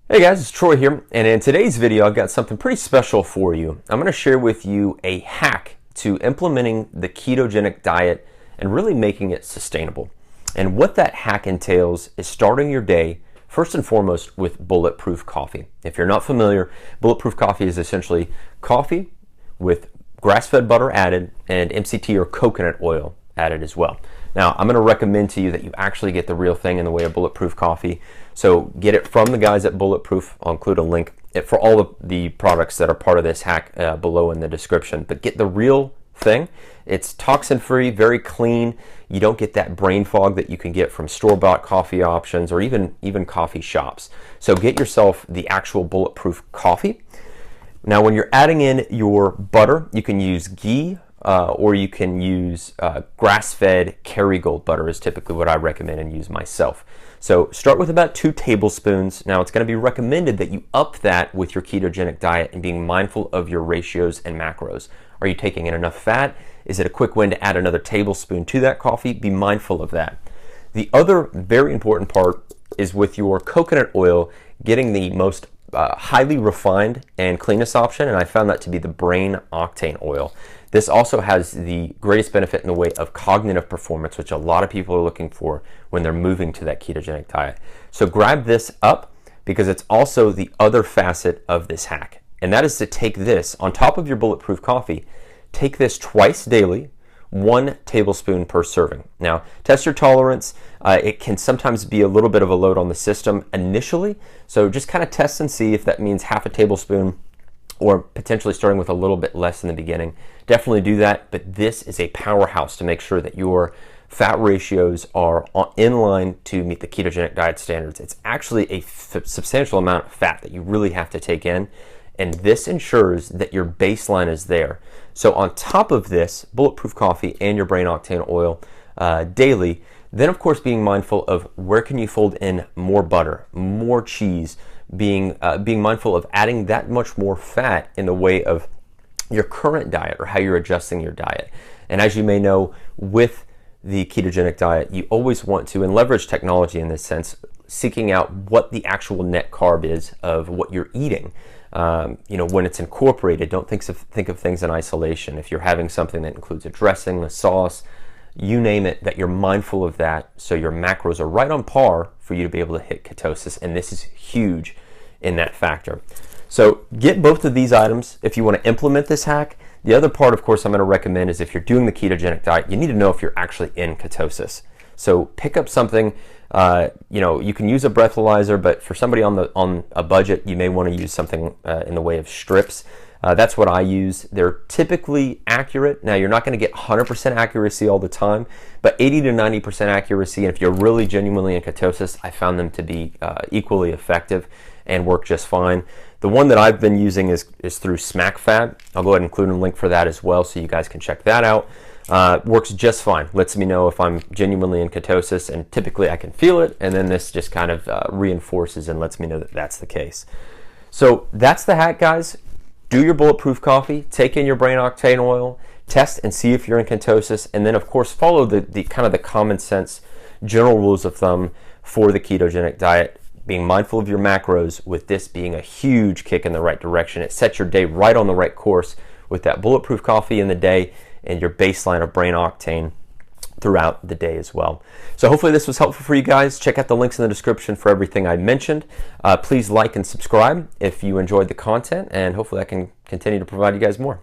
Hey guys, it's Troy here, and in today's video I've got something pretty special for you. I'm going to share with you a hack to implementing the ketogenic diet and really making it sustainable. And what that hack entails is starting your day first and foremost with Bulletproof Coffee. If you're not familiar, Bulletproof Coffee is essentially coffee with grass-fed butter added and MCT or coconut oil added as well. Now, I'm going to recommend to you that you actually get the real thing in the way of Bulletproof Coffee. So get it from the guys at Bulletproof. I'll include a link for all of the products that are part of this hack below in the description. But get the real thing. It's toxin-free, very clean. You don't get that brain fog that you can get from store-bought coffee options or even coffee shops. So get yourself the actual Bulletproof Coffee. Now, when you're adding in your butter, you can use ghee, or you can use grass-fed Kerrygold butter is typically what I recommend and use myself. So start with about 2 tablespoons. Now it's going to be recommended that you up that with your ketogenic diet and being mindful of your ratios and macros. Are you taking in enough fat? Is it a quick win to add another tablespoon to that coffee? Be mindful of that. The other very important part is with your coconut oil, getting the most highly refined and cleanest option, and I found that to be the Brain Octane Oil. This also has the greatest benefit in the way of cognitive performance, which a lot of people are looking for when they're moving to that ketogenic diet. So grab this up because it's also the other facet of this hack, and that is to take this on top of your Bulletproof Coffee. Take this twice daily, 1 tablespoon per serving. Now, test your tolerance. It can sometimes be a little bit of a load on the system initially, so just kind of test and see if that means half a tablespoon or potentially starting with a little bit less in the beginning. Definitely do that, but this is a powerhouse to make sure that your fat ratios are in line to meet the ketogenic diet standards. It's actually a substantial amount of fat that you really have to take in, and this ensures that your baseline is there. So on top of this, Bulletproof Coffee and your Brain Octane Oil daily, then of course being mindful of where can you fold in more butter, more cheese, being mindful of adding that much more fat in the way of your current diet or how you're adjusting your diet. And as you may know, with the ketogenic diet, you always want to, and leverage technology in this sense, seeking out what the actual net carb is of what you're eating. When it's incorporated, don't think of things in isolation. If you're having something that includes a dressing, a sauce, you name it, that you're mindful of that so your macros are right on par for you to be able to hit ketosis, and this is huge in that factor. So get both of these items if you want to implement this hack. The other part, of course, I'm going to recommend is if you're doing the ketogenic diet, you need to know if you're actually in ketosis. So pick up something, you can use a breathalyzer, but for somebody on a budget, you may want to use something in the way of strips. That's what I use. They're typically accurate. Now, you're not going to get 100% accuracy all the time, but 80 to 90% accuracy. And if you're really genuinely in ketosis, I found them to be equally effective and work just fine. The one that I've been using is through SmackFat. I'll go ahead and include a link for that as well so you guys can check that out. Works just fine. Lets me know if I'm genuinely in ketosis, and typically I can feel it, and then this just kind of reinforces and lets me know that that's the case. So that's the hack, guys. Do your Bulletproof Coffee, take in your Brain Octane Oil, test and see if you're in ketosis, and then of course follow the kind of the common sense general rules of thumb for the ketogenic diet, being mindful of your macros, with this being a huge kick in the right direction. It sets your day right on the right course with that Bulletproof Coffee in the day and your baseline of Brain Octane throughout the day as well. So hopefully this was helpful for you guys. Check out the links in the description for everything I mentioned. Please like and subscribe if you enjoyed the content, and hopefully I can continue to provide you guys more.